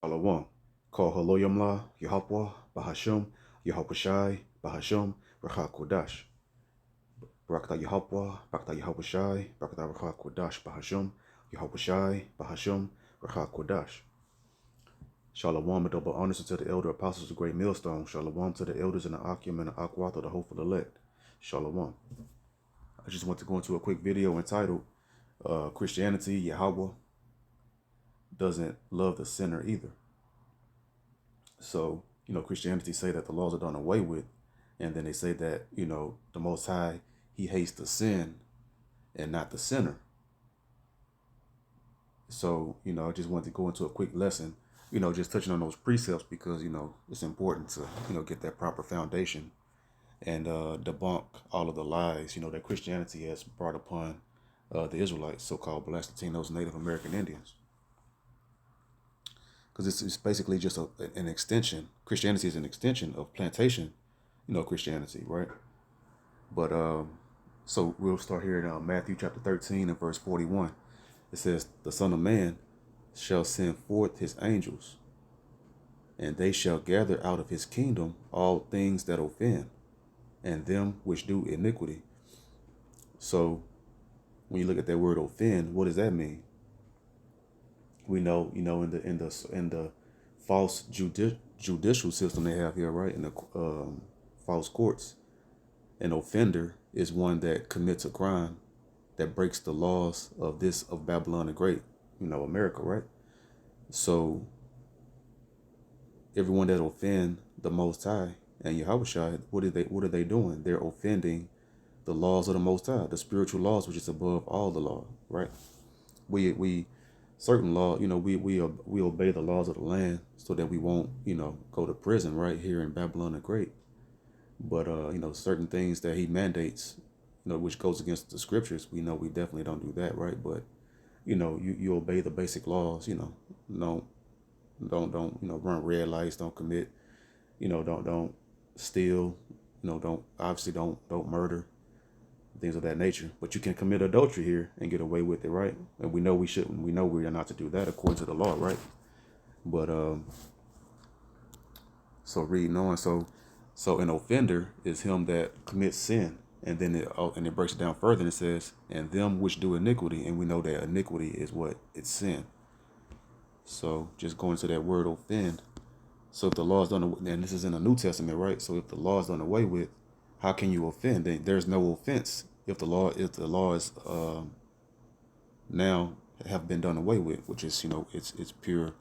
Shalom. Call Haloyamla, Yahweh, Bahashum, Yahushai, Bahashum, Racha Kodash. Barakatah Yahweh, Barakatah Yahushai, Barakatah Racha Kodash, Bahashum, Yahushai, Bahashum, Racha Kodash. Shalom, a double honors to the elder apostles of the great millstone. Shalom to the elders in the Akim and the Akwath of the hopeful elect. Shalom. I just want to go into a quick video entitled Christianity, Yahweh doesn't love the sinner either. So, Christianity say that the laws are done away with. And then they say that, the Most High, he hates the sin and not the sinner. So, I just wanted to go into a quick lesson, just touching on those precepts because, it's important to, get that proper foundation and debunk all of the lies, that Christianity has brought upon the Israelites, so-called Black Latinos, Native American Indians. Because it's basically just an extension. Christianity is an extension of plantation, Christianity, right? But so we'll start here in Matthew chapter 13 and verse 41. It says, "The Son of Man shall send forth his angels, and they shall gather out of his kingdom all things that offend, and them which do iniquity." So when you look at that word offend, what does that mean? We know, in the false judicial system they have here, right? In the false courts, an offender is one that commits a crime that breaks the laws of Babylon the Great, America, right? So everyone that offend the Most High and Yahushua, what are they doing? They're offending the laws of the Most High, the spiritual laws, which is above all the law, right? We certain law, we obey the laws of the land so that we won't, go to prison right here in Babylon the Great. But certain things that he mandates, which goes against the scriptures, we know we definitely don't do that, right? But you obey the basic laws, don't run red lights, don't commit, don't steal, don't murder, things of that nature. But you can commit adultery here and get away with it, right? And we know we shouldn't. We know we are not to do that according to the law, right? But so reading on, so an offender is him that commits sin, and then it breaks it down further and it says, "And them which do iniquity," and we know that iniquity is what? It's sin. So just going to that word offend. So if the law is done, and this is in the New Testament, right? So if the law is done away with, how can you offend? There's no offense if the law is now have been done away with, which is it's pure,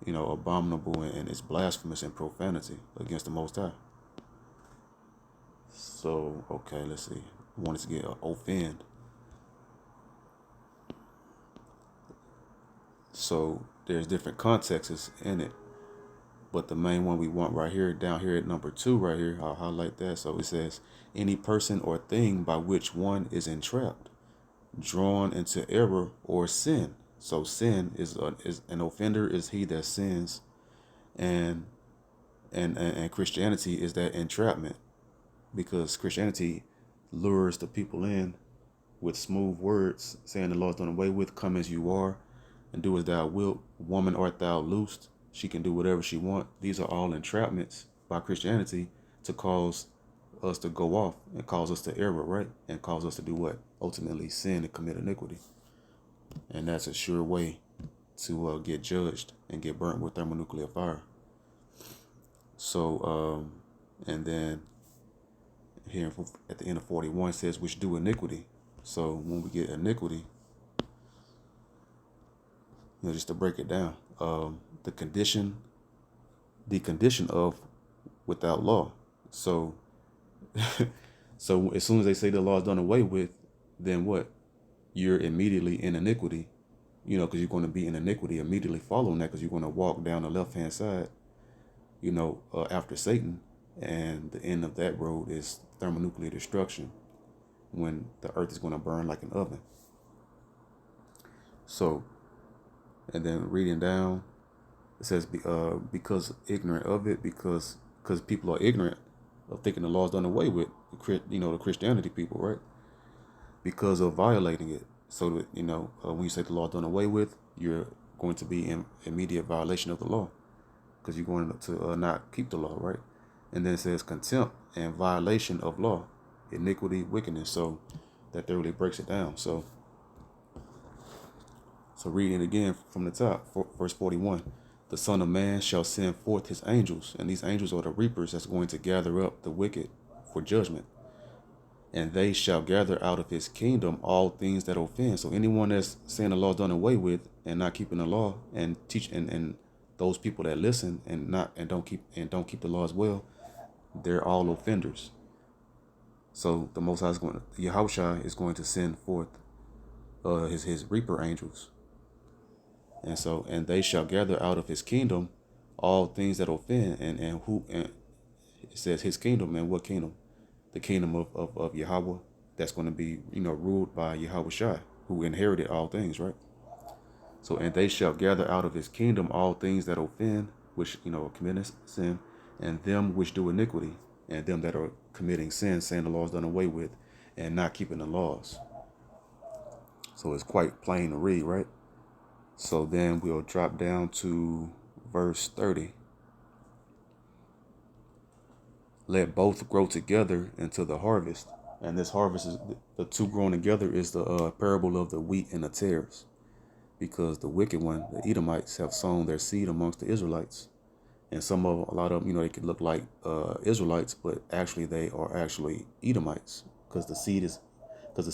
abominable, and it's blasphemous and profanity against the Most High. So okay, let's see. I wanted to get offend. So there's different contexts in it. But the main one we want right here, down here at number 2, right here, I'll highlight that. So it says, "Any person or thing by which one is entrapped, drawn into error or sin." So sin is an offender is he that sins, and and Christianity is that entrapment, because Christianity lures the people in with smooth words, saying the law's done away with, come as you are, and do as thou wilt. Woman art thou loosed. She can do whatever she want. These are all entrapments by Christianity to cause us to go off and cause us to error, right? And cause us to do what? Ultimately sin and commit iniquity. And that's a sure way to get judged and get burnt with thermonuclear fire. So, and then here at the end of 41 says, "Which do iniquity." So when we get iniquity, just to break it down, the condition of without law. So, so as soon as they say the law is done away with, then what? You're immediately in iniquity, because you're going to be in iniquity immediately following that, because you're going to walk down the left-hand side, after Satan, and the end of that road is thermonuclear destruction, when the earth is going to burn like an oven. So, and then reading down, it says, because ignorant of it, because people are ignorant of thinking the law is done away with, the Christianity people, right? Because of violating it. So that, when you say the law is done away with, you're going to be in immediate violation of the law, because you're going to not keep the law, right? And then it says contempt and violation of law, iniquity, wickedness. So that thoroughly breaks it down. So reading it again from the top, verse 41. The Son of Man shall send forth his angels, and these angels are the reapers that's going to gather up the wicked for judgment. And they shall gather out of his kingdom all things that offend. So anyone that's saying the law is done away with and not keeping the law, and teach and those people that listen and don't keep the law as well, they're all offenders. So the Most High is Yahushua is going to send forth his reaper angels, and they shall gather out of his kingdom all things that offend, and it says his kingdom. And what kingdom? The kingdom of Yahweh, that's going to be, ruled by Yahushua, who inherited all things, right? So, and they shall gather out of his kingdom all things that offend, which, are committing sin, and them which do iniquity, and them that are committing sin, saying the law is done away with, and not keeping the laws. So it's quite plain to read, right? So then we'll drop down to verse 30. Let both grow together into the harvest. And this harvest is the two growing together is the parable of the wheat and the tares. Because the wicked one, the Edomites, have sown their seed amongst the Israelites. And a lot of them, they could look like Israelites, but actually they are actually Edomites, because the seed is of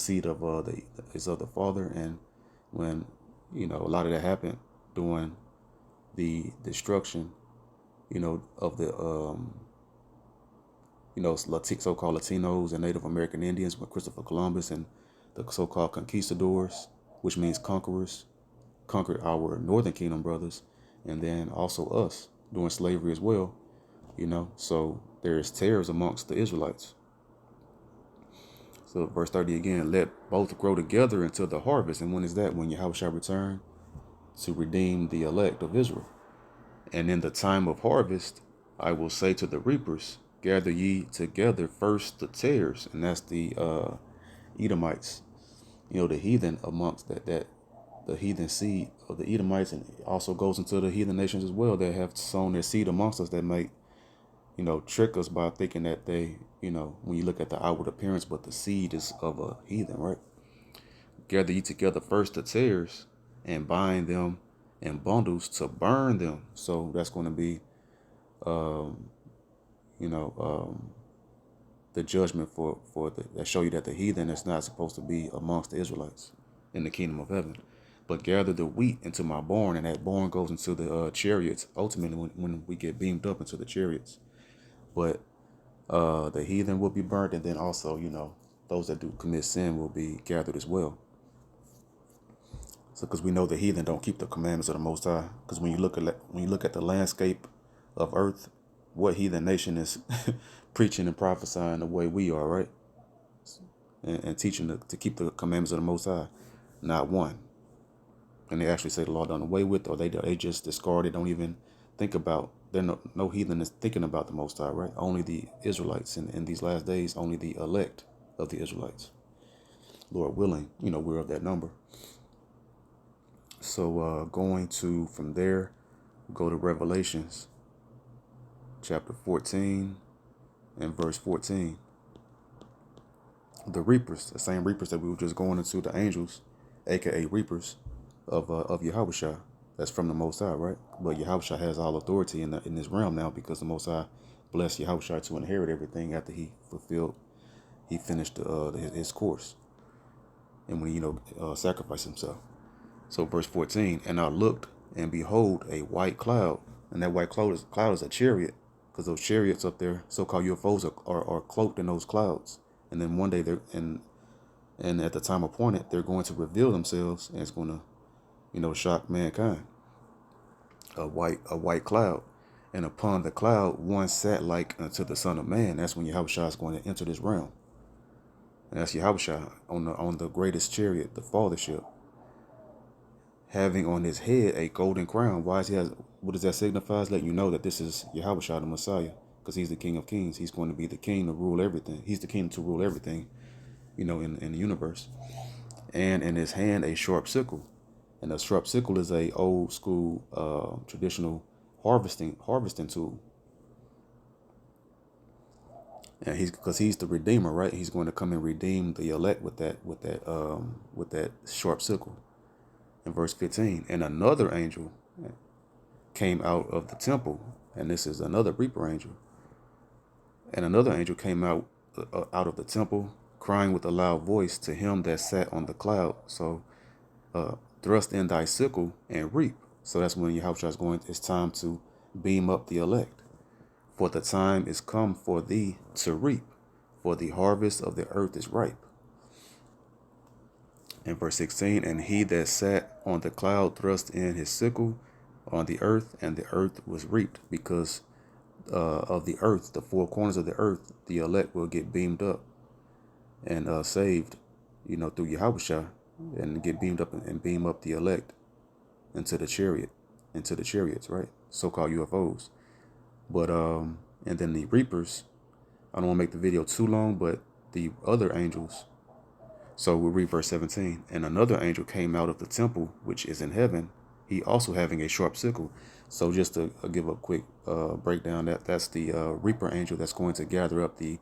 the father. And when a lot of that happened during the destruction, of the so-called Latinos and Native American Indians with Christopher Columbus and the so-called conquistadors, which means conquerors, conquered our northern kingdom brothers, and then also us during slavery as well. So there's tares amongst the Israelites. So verse 30 again, let both grow together until the harvest. And when is that? When Yahweh shall return to redeem the elect of Israel. And in the time of harvest, I will say to the reapers, gather ye together first the tares. And that's the Edomites, the heathen amongst the heathen seed of the Edomites, and it also goes into the heathen nations as well that have sown their seed amongst us, that might, trick us by thinking that they, when you look at the outward appearance, but the seed is of a heathen, right? Gather ye together first the tares, and bind them in bundles to burn them. So that's going to be, the judgment that show you that the heathen is not supposed to be amongst the Israelites in the kingdom of heaven. But gather the wheat into my barn, and that barn goes into the chariots, ultimately when we get beamed up into the chariots. But the heathen will be burnt, and then also, those that do commit sin will be gathered as well. So, because we know the heathen don't keep the commandments of the Most High. Because when you look at the landscape of earth, what heathen nation is preaching and prophesying the way we are, right? And teaching to keep the commandments of the Most High? Not one. And they actually say the law done away with, or they just discard it, don't even think about. No heathen is thinking about the Most High, right? Only the Israelites, in these last days, only the elect of the Israelites. Lord willing, we're of that number. So going to from there, go to Revelations chapter 14 and verse 14. The reapers, the same reapers that we were just going into, the angels, aka reapers of Yahushua, that's from the Most High, right? But Yahushua has all authority in this realm now, because the Most High blessed Yahushua to inherit everything after he finished his course, and when he sacrificed himself. So verse 14, and I looked, and behold, a white cloud, and that white cloud is a chariot, because those chariots up there, so-called UFOs, are cloaked in those clouds. And then one day and at the time appointed, they're going to reveal themselves, and it's going to, shock mankind. A white cloud, and upon the cloud one sat like unto the Son of Man. That's when Yahushua is going to enter this realm, and that's Yahushua on the greatest chariot, the fathership, having on his head a golden crown. What does that signify? It's letting you know that this is Yahushua the Messiah, because he's the King of Kings. He's going to be the king to rule everything. He's the king to rule everything, in the universe. And in his hand a sharp sickle. And a sharp sickle is a old school traditional harvesting tool. And he's the redeemer, right? He's going to come and redeem the elect with that sharp sickle. In verse 15, and another angel came out of the temple, and this is another reaper angel. And another angel came out of the temple, crying with a loud voice to him that sat on the cloud. So thrust in thy sickle and reap. So that's when Yahushua is going. It's time to beam up the elect. For the time is come for thee to reap, for the harvest of the earth is ripe. In verse 16, and he that sat on the cloud thrust in his sickle on the earth, and the earth was reaped, because of the earth, the four corners of the earth, the elect will get beamed up and saved, through Yahushua, and get beamed up and beam up the elect into the chariots, right? So-called UFOs. But and then the reapers, I don't want to make the video too long, but the other angels. So we'll read verse 17. And another angel came out of the temple, which is in heaven, he also having a sharp sickle. So just to give a quick breakdown, that's the reaper angel that's going to gather up the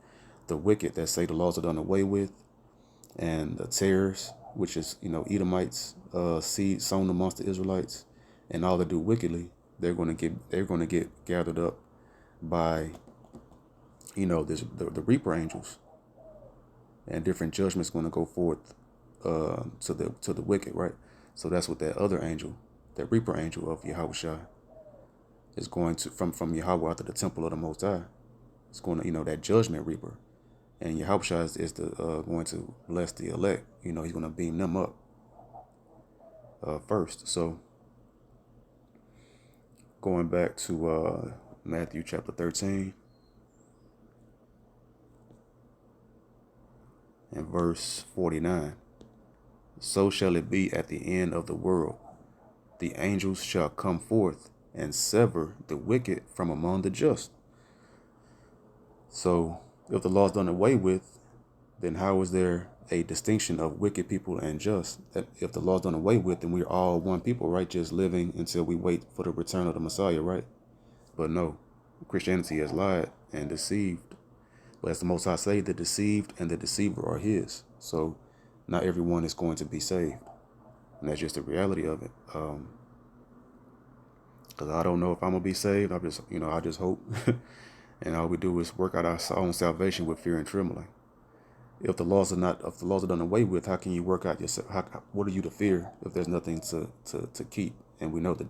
wicked that say the laws are done away with, and the tares, which is Edomites, seed sown amongst the Israelites, and all that do wickedly. They're going to get gathered up by the reaper angels, and different judgments going to go forth to the wicked, right? So that's what that other angel, that reaper angel of Yahushua, is going to from Yahweh out to the temple of the Most High. It's going to that judgment reaper, and Yahushua is going to bless the elect. He's going to beam them up first. So going back to Matthew chapter 13 and verse 49. So shall it be at the end of the world. The angels shall come forth and sever the wicked from among the just. So if the law is done away with, then how is there a distinction of wicked people and just? If the law is done away with, then we're all one people, right? Just living until we wait for the return of the Messiah, right? But no, Christianity has lied and deceived. But as the Most High say, the deceived and the deceiver are his. So not everyone is going to be saved. And that's just the reality of it. Because I don't know if I'm going to be saved. I just hope. And all we do is work out our own salvation with fear and trembling. If the laws are done away with, how can you work out yourself? What are you to fear if there's nothing to keep? And we know the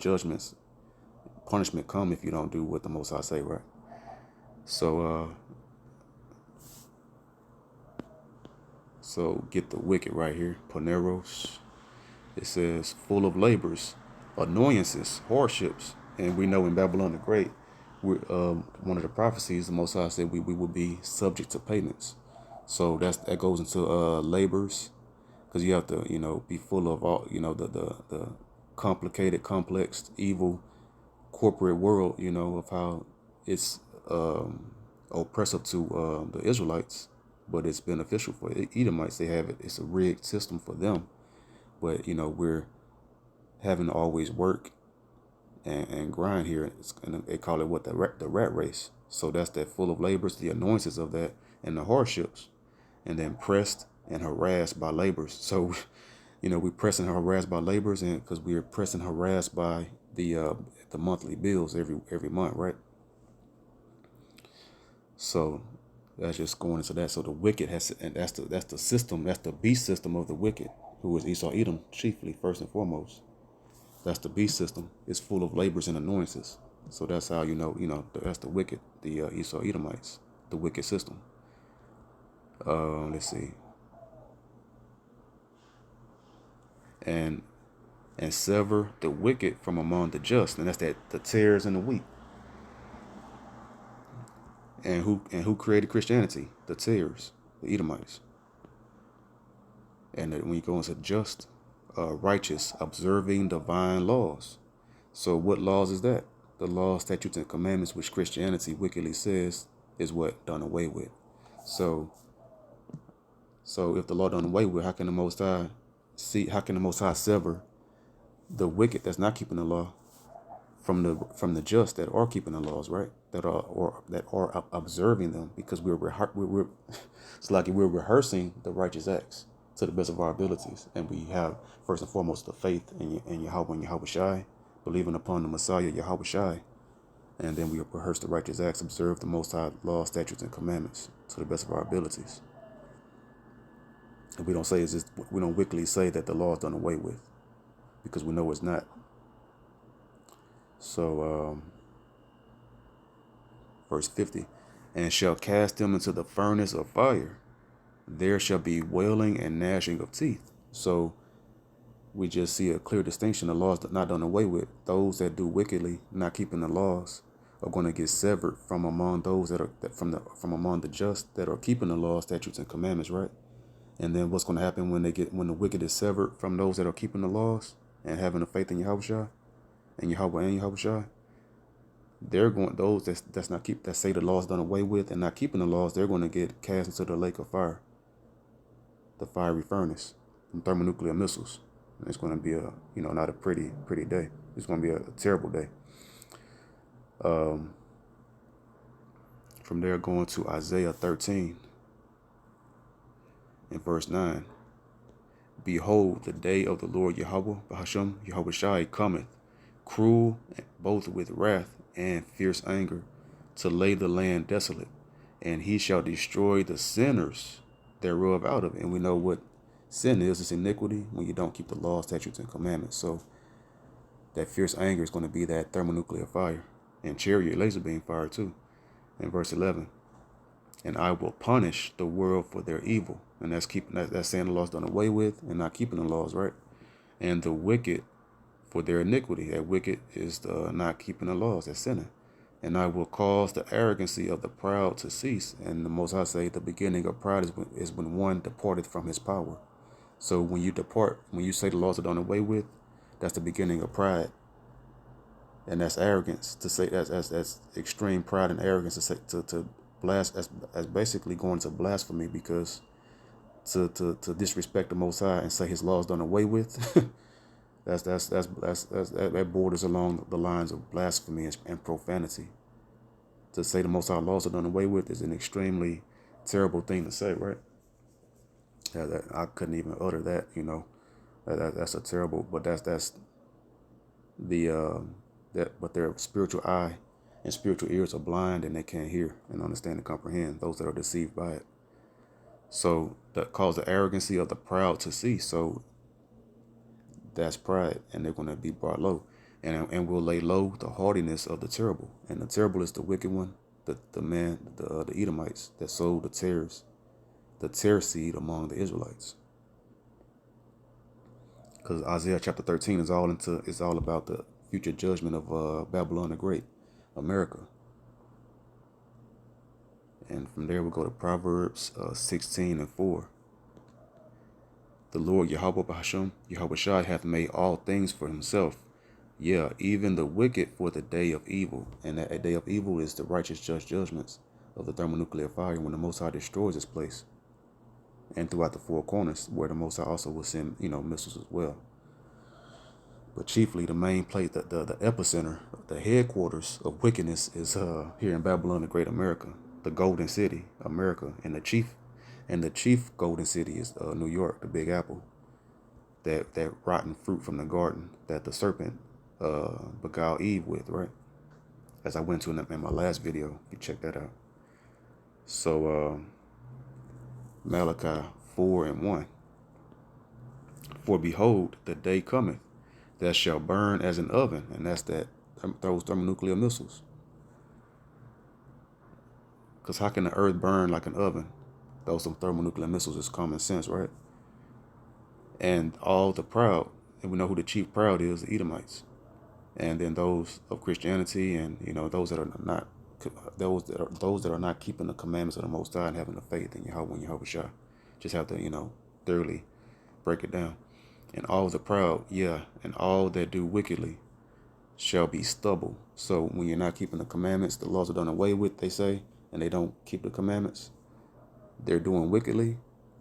punishment come if you don't do what the Most High say, right? So get the wicked right here. Poneros. It says full of labors, annoyances, hardships, and we know in Babylon the Great, one of the prophecies, the Most High said we will be subject to payments. So that goes into labors, because you have to be full of all the complicated, complex, evil corporate world of how it's oppressive to the Israelites, but it's beneficial for Edomites. They have it. It's a rigged system for them, but we're having to always work and grind here. And they call it the rat race. So that's that full of labors, the annoyances of that, and the hardships, and then pressed and harassed by labors. So, we press and harassed by labors, and because we are pressed and harassed by the monthly bills every month, right? So that's just going into that. So the wicked and that's the system, that's the beast system of the wicked, who is Esau Edom chiefly, first and foremost. That's the beast system. It's full of labors and annoyances. So that's how that's the wicked, the Esau Edomites, the wicked system. Let's see. And sever the wicked from among the just, and that's the tares and the wheat. And who created Christianity? The tares, the Edomites. And when you go into just, righteous, observing divine laws. So what laws is that? The laws, statutes, and commandments which Christianity wickedly says is what done away with. So if the law done away with, how can the Most High sever the wicked that's not keeping the law from the just that are keeping the laws, right? That are observing them, because we're it's like we're rehearsing the righteous acts to the best of our abilities, and we have first and foremost the faith in Yahweh and Yahweh Shai, believing upon the Messiah Yahweh Shai, and then we rehearse the righteous acts, observe the Most High law, statutes, and commandments to the best of our abilities. And we don't wickedly say that the law is done away with, because we know it's not. So, verse 50, and shall cast them into the furnace of fire. There shall be wailing and gnashing of teeth. So we just see a clear distinction. The law is not done away with. Those that do wickedly, not keeping the laws, are going to get severed from among those from among the just that are keeping the laws, statutes, and commandments, right? And then what's going to happen when the wicked is severed from those that are keeping the laws and having a faith in Yahweh and Yahweh and Yahweh? They're going those that say the law is done away with and not keeping the laws. They're going to get cast into the lake of fire, the fiery furnace, from thermonuclear missiles. And it's going to be not a pretty day. It's going to be a terrible day. From there, going to Isaiah 13 in verse 9. Behold, the day of the Lord Yahweh, Bahashem, Yahweh Shai, cometh, cruel, both with wrath and fierce anger, to lay the land desolate, and he shall destroy the sinners thereof out of it. And we know what sin is. It's iniquity when you don't keep the laws, statutes, and commandments. So that fierce anger is going to be that thermonuclear fire and chariot laser beam fire too. In verse 11, and I will punish the world for their evil. And that's saying the law's done away with and not keeping the laws, right? And the wicked for their iniquity. That wicked is the not keeping the laws, that's sinning. And I will cause the arrogancy of the proud to cease. And the Most High say the beginning of pride is when one departed from his power. So when you say the laws are done away with, that's the beginning of pride. And that's arrogance. To say that's extreme pride and arrogance to blast as basically going to blasphemy, because to disrespect the Most High and say his laws done away with, that borders along the lines of blasphemy and profanity. To say the Most High laws are done away with is an extremely terrible thing to say, right? I couldn't even utter that, that's a terrible, but that's the but their spiritual eye and spiritual ears are blind, and they can't hear and understand and comprehend, those that are deceived by it. So that cause the arrogancy of the proud to cease. So that's pride, and they're going to be brought low, and will lay low the haughtiness of the terrible. And the terrible is the wicked one, the Edomites that sowed the tear seed among the Israelites. Because Isaiah chapter 13 is all about the future judgment of Babylon the Great, America. And from there we'll go to Proverbs 16 and 4. The Lord Yahweh Bahashem, Yahweh Shai, hath made all things for himself. Yeah, even the wicked for the day of evil. And that day of evil is the righteous judgments of the thermonuclear fire, when the Most High destroys this place. And throughout the four corners, where the Most High also will send, missiles as well. But chiefly, the main place, the epicenter, the headquarters of wickedness is here in Babylon, the Great America, the Golden City, America, and the chief golden city is New York, the Big Apple. That rotten fruit from the garden that the serpent beguiled Eve with, right? As I went to in my last video, you check that out. So Malachi 4 and 1. For behold, the day cometh that shall burn as an oven, and that's those thermonuclear missiles. Because how can the earth burn like an oven? Those thermonuclear missiles is common sense, right? And all the proud, and we know who the chief proud is, the Edomites. And then those of Christianity, and those that are not keeping the commandments of the Most High and having the faith in Yahweh and Yahweh Shai. Just have to thoroughly break it down. And all the proud, and all that do wickedly shall be stubble. So when you're not keeping the commandments, the laws are done away with, they say, and they don't keep the commandments, they're doing wickedly,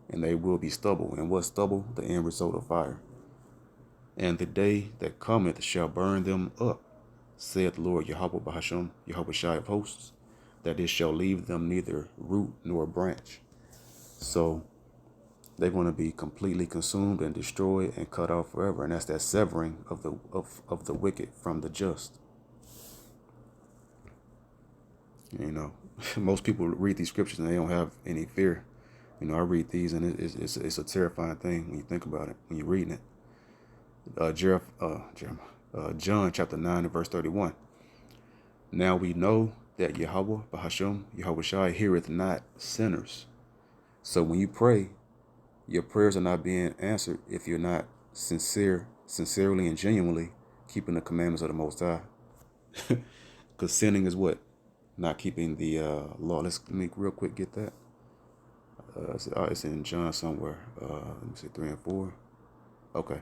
and they will be stubble. And what's stubble? The end result of fire. And the day that cometh shall burn them up, saith the Lord Yahweh Bahasham, Yahweh Shai of hosts, that it shall leave them neither root nor branch. So they're going to be completely consumed and destroyed and cut off forever. And that's that severing of the wicked from the just. You know, most people read these scriptures and they don't have any fear. You know, I read these and it's a terrifying thing when you think about it, when you're reading it. John chapter 9 and verse 31. Now we know that Yahweh Bahasham, Yahweh Shai, heareth not sinners. So when you pray, your prayers are not being answered if you're not sincerely and genuinely keeping the commandments of the Most High. Because sinning is what? Not keeping the law. Let me real quick get that. It's in John somewhere. Let me see, 3 and 4. Okay.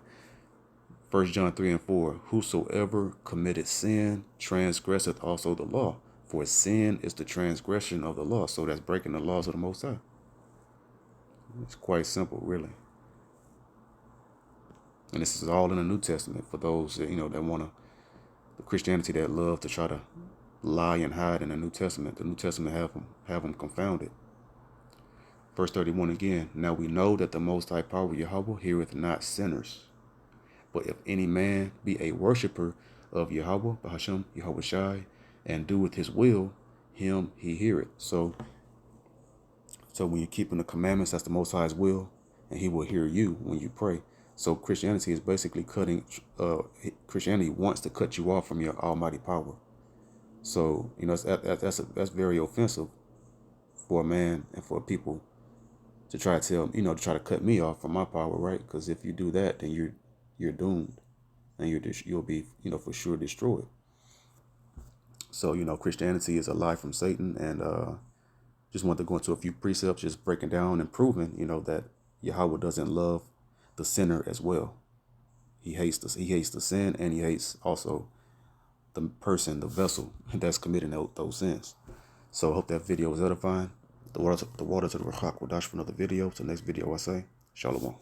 1 John 3 and 4. Whosoever committed sin transgresseth also the law. For sin is the transgression of the law. So that's breaking the laws of the Most High. It's quite simple, really. And this is all in the New Testament for those that, that want to, the Christianity that love to try to lie and hide in the New Testament. The New Testament have them confounded. Verse 31 again. Now we know that the Most High power Yahweh heareth not sinners. But if any man be a worshipper of Yahweh, Bahasham, Yahweh Shai, and doeth his will, him he heareth. So when you're keeping the commandments, that's the Most High's will, and he will hear you when you pray. So Christianity is basically Christianity wants to cut you off from your almighty power. So, that's very offensive for a man and for people to try to to try to cut me off from my power, right? Because if you do that, then you're doomed, and you'll be, for sure destroyed. So, Christianity is a lie from Satan, and just want to go into a few precepts, just breaking down and proving, that Yahweh doesn't love the sinner as well. He hates the sin, and he hates also the person, the vessel that's committing those sins. So I hope that video was edifying. The water to the Rachak Wadash for another video. Till next video, I say, Shalom.